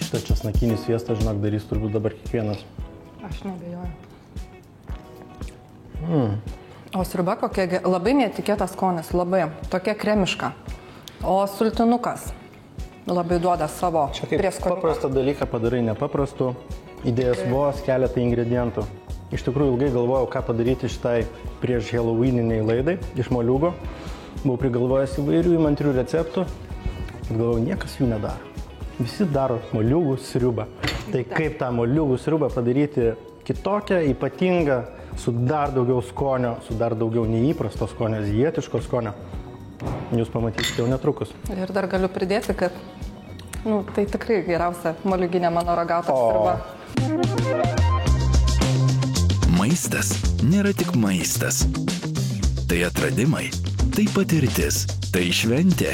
Šitą česnakinį sviestą, žinok, darys turbūt dabar kiekvienas. Aš nebejoju. O sriuba kokia, labai netikėtas skonis, labai tokia kremiška. O sultinukas labai duoda savo prieskoniuką. Paprastą dalyką padarai nepaprastu, įdėjęs vos keletą ingredientų. Iš tikrųjų ilgai galvojau, ką padaryti šitai prieš Halloweeniniai laidai iš moliūgo. Buvau prigalvojęs įvairių įmantrių receptų, bet galvojau, niekas jų nedaro. Visi daro moliūgų sriubą. Tai kaip tą moliūgų sriubą padaryti kitokią, ypatingą, su dar daugiau skonio, su dar daugiau neįprasto skonio, azijietiško skonio, jūs pamatysite jau netrukus. Ir dar galiu pridėti, kad tai tikrai geriausia moliūginė mano ragauta sriuba. Maistas nėra tik maistas. Tai atradimai, tai patirtis, tai šventė.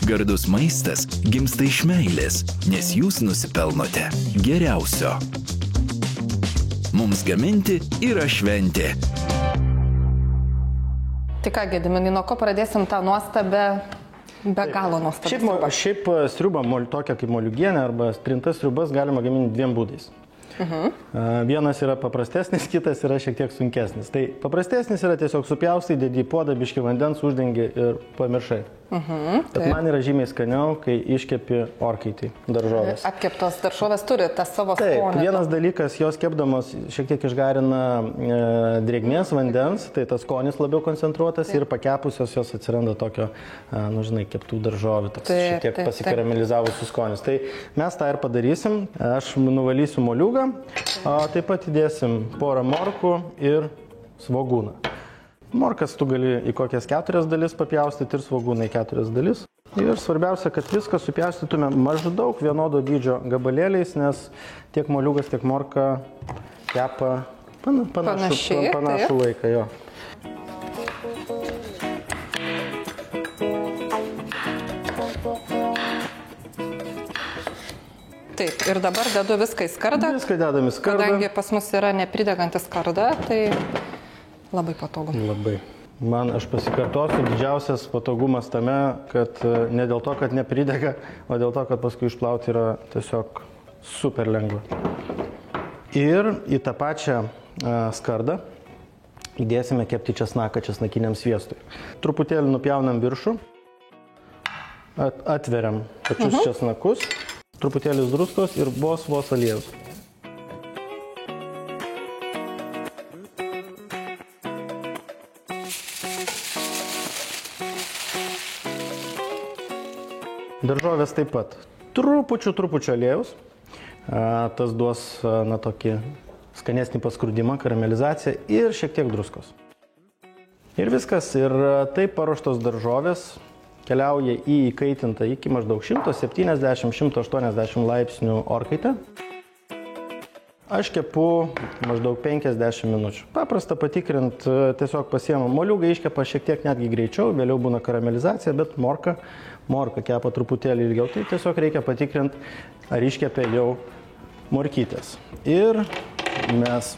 Gardus maistas gimsta iš meilės, nes jūs nusipelnote geriausio. Mums gaminti yra šventė. Tai ką, Gediminai, nuo ko pradėsim tą nuostabę, be galo nuostabę sriubą? Šiaip sriubą, tokią kaip moliūgienė arba trintas sriubas galima gaminti dviem būdais. Vienas yra paprastesnis, kitas yra šiek tiek sunkesnis. Tai paprastesnis yra tiesiog supjaustai, dedi į puodą, biškį vandens, uždengi ir pamiršai. Bet man yra žymiai skaniau, kai iškepi orkaitį daržovės. Apkeptos daržovės turi tą savo skonį. Taip, vienas dalykas, jos kepdamos šiek tiek išgarina drėgmės, vandens, tai tas skonis labiau koncentruotas ir pakepusios jos atsiranda tokio, keptų daržovių, toks šiek tiek pasikaramelizavusių skonis. Tai mes tą ir padarysim. Aš nuvalysiu moliūgą, taip pat įdėsim porą morkų ir svogūną. Morkas tu gali į kokias 4 dalis papjaustyti ir svogūną į 4 dalis. Ir svarbiausia, kad viską supjaustytume maždaug vienodo dydžio gabalėliais, nes tiek moliūgas, tiek morka kepa panašų laiką. Jo. Taip, ir dabar dedu viską į skardą. Viską dedam į skardą. Kadangi pas mus yra nepridegantis skarda, tai labai patogu. Labai. Aš pasikartosiu, didžiausias patogumas tame, kad ne dėl to, kad nepridega, o dėl to, kad paskui išplauti yra tiesiog super lengva. Ir į tą pačią skardą įdėsime kepti česnaką česnakiniam sviestui. Truputėlį nupjaunam viršų, atveriam pačius česnakus, truputėlį druskos ir vos aliejus. Daržovės taip pat. Trupučiu aliejus. Tas duos tokį skanesnį paskrudimą, karamelizaciją ir šiek tiek druskos. Ir viskas. Ir taip paruoštos daržovės keliauja į įkaitintą iki maždaug 170-180 laipsnių orkaitę. Aš kepu maždaug 50 minučių. Paprasta patikrint, tiesiog pasiemu moliūgą, iškepa šiek tiek netgi greičiau, vėliau būna karamelizacija, bet morka kepa truputėlį ilgiau. Tai tiesiog reikia patikrint, ar iškepė jau morkytės. Ir mes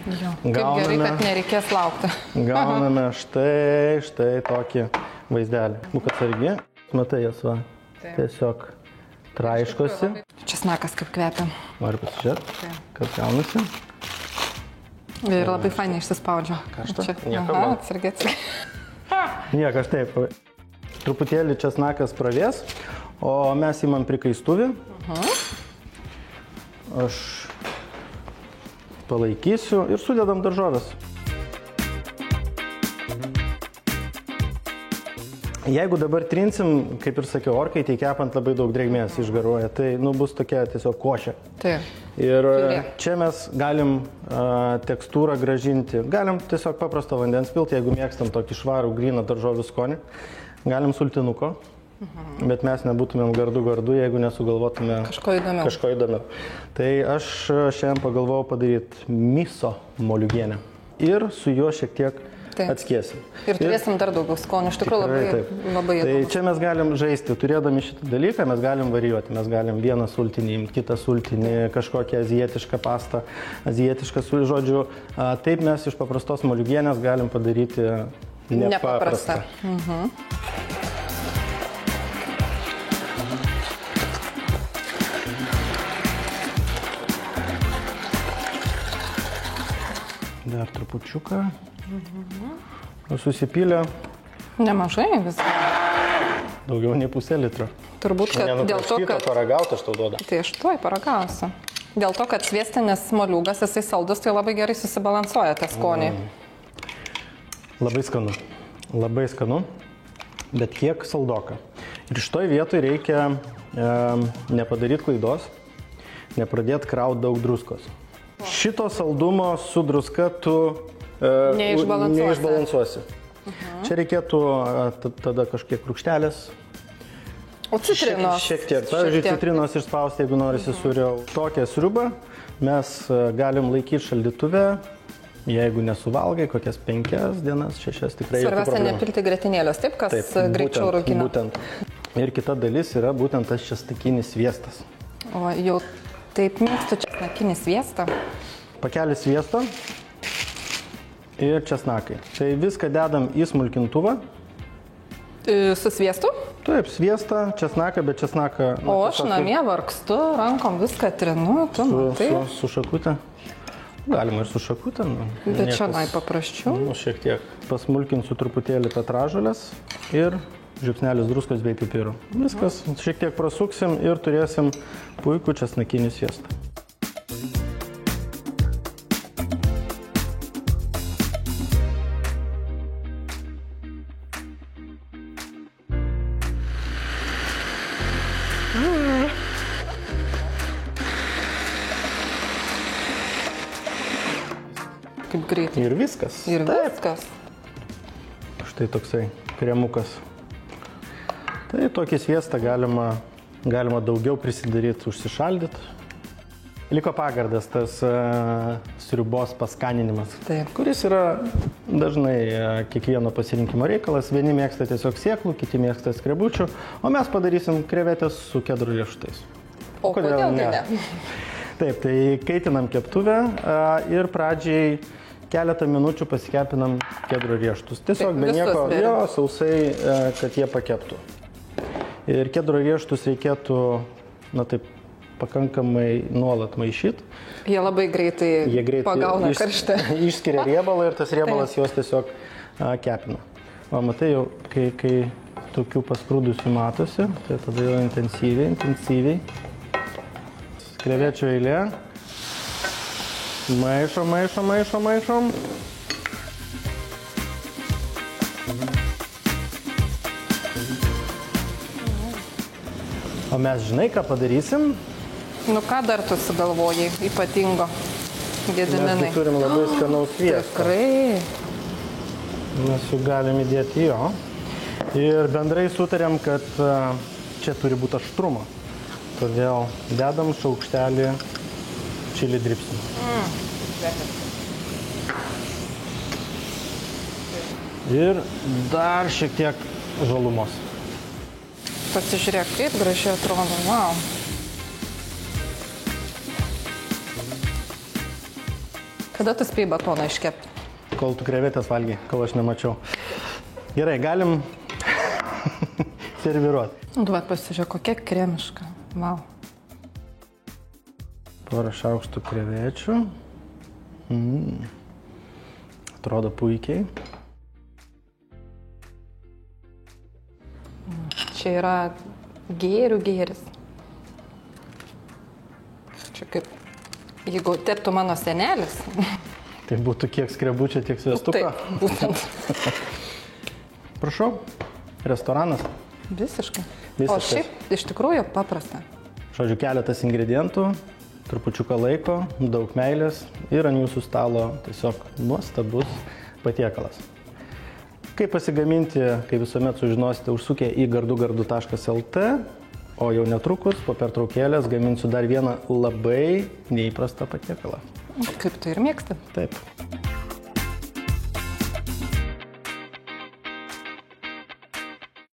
Kaip gerai, kad nereikės laukti. Gauname štai tokį vaizdelį. Būk atsargi, matai jas va, tiesiog traiškosi. Česnakas kaip kvepia. Noriu pasižiūrėti, kas gaunasi. Ir labai fainiai išsispaudžia. Karšta? Atsargiai. Nieko, aš taip. Truputėlį česnakas pravės, o mes įmam prikaistuvį. Aš palaikysiu ir sudedam daržovės. Jeigu dabar trinsim, kaip ir sakiau, orkaitėj kepant labai daug drėgmės išgaruoja, tai bus tokia tiesiog košė. Taip. Ir čia mes galim tekstūrą gražinti. Galim tiesiog paprasto vandens pilti, jeigu mėgstam tokį švarų, gryną daržovių skonį. Galim sultinuko, bet mes nebūtumėm gardu, jeigu nesugalvotume kažko įdomiau. Tai aš šiandien pagalvojau padaryti miso moliūgienę ir su juo šiek tiek atskiesim. Ir turėsim dar daugiau skonių, iš tikrųjų labai įdomus. Tai čia mes galim žaisti, turėdami šitą dalyką, mes galim varijuoti. Mes galim vieną sultinį, kitą sultinį, kažkokią azijietišką pastą, azijietišką žodžiu. Taip mes iš paprastos moliūgienės galim padaryti nepaprastą. Dar trupučiuką. Susipylė Nemažai vis. daugiau nei pusę litro. Turbūt, kad dėl to, kad... paragauti aš tau duodu. Tai aš tuoj paragausiu. Dėl to, kad sviestinis moliūgas, jisai saldus, tai labai gerai susibalansuoja tą skonį. Labai skanu. Labai skanu, bet kiek saldoka. Ir šitoj vietoj reikia nepadaryti klaidos, nepradėti krauti daug druskos. Šito saldumo su druska tu neišbalansuosi. Čia reikėtų tada kažkiek rūgštelės. O citrinos? Šiek tiek. Pavyzdžiui, citrinos išspausti, jeigu norisi sūriau. Tokią sriubą mes galim laikyti šaldytuve, jeigu nesuvalgai, kokias 5 dienas, 6 tikrai. Svarbiausia nepilti grietinėlės, taip, kas greičiau rūgina. Būtent. Ir kita dalis yra būtent tas česnakinis sviestas. O jau taip mėgstu česnakinį sviestą. Pakelis sviesto ir česnakai. Tai viską dedam į smulkintuvą. Su sviestu? Taip, sviestą, česnaką, bet česnaką... O aš namie vargstu, rankom viską trinu, tu matai. Su šakutė. Galima ir su šakutė. Bet čia paprasčiau. Šiek tiek. Pasmulkinsiu truputėlį petražolės ir žiupsnelis druskos bei pipirų. Viskas. Šiek tiek prasuksim ir turėsim puikų česnakinį sviestą. Kaip greitai. Ir viskas. Ir viskas. Štai toksai kremukas. Tai tokį sviestą galima daugiau prisidaryti, užsišaldyti. Liko pagardas, tas sriubos paskaninimas, kuris yra dažnai kiekvieno pasirinkimo reikalas. Vieni mėgsta tiesiog sėklų, kiti mėgsta skrebučių, o mes padarysim krevetės su kedrų riešutais. O kodėl ne? Taip, tai kaitinam keptuvę ir pradžiai keletą minučių pasikepinam kedrų riešutus. Tiesiog be nieko, sausai, kad jie pakeptų. Ir kedrų riešutus reikėtų, taip, pakankamai nuolat maišyti. Jie labai greitai pagauna karštą. Išskiria riebalą ir tas riebalas juos tiesiog kepina. O matai jau, kai tokių pasprūdusių matosi, tai tada jau intensyviai. Krevečių eilė. Maišom. O mes žinai, ką padarysim? Ką dar tu sugalvojai ypatingo, Gediminai? Mes turim labai skanaus sviesto. Tikrai. Mes jų galim įdėti jo. Ir bendrai sutarėm, kad čia turi būti aštrumo. Todėl dedam šaukštelį čili dribsnių. Ir dar šiek tiek žalumos. Pasižiūrėk, kaip gražiai atrodo. Wow. Kada tu spėjai batoną iškepti? Kol tu krevetės valgiai, kol aš nemačiau. Gerai, galim serviruoti. Duot pasižiūrėk, kokia kremiška. Wow. Porą šaukštų krevečių. Atrodo puikiai. Čia yra gėrių gėris. Čia kaip, jeigu teptų mano senelis. Tai būtų kiek skrebučio, tiek sviestuko. Taip, būtent. Prašau, restoranas. Visiškai. O šiaip iš tikrųjų paprasta. Žodžiu, keletas ingredientų, trupučiuką laiko, daug meilės ir ant jūsų stalo tiesiog nuostabus patiekalas. Kaip pasigaminti, kaip visuomet sužinosite, užsukę į gardugardu.lt, o jau netrukus po pertraukėlės gaminsiu dar vieną labai neįprastą patiekalą. Kaip tu ir mėgsti. Taip.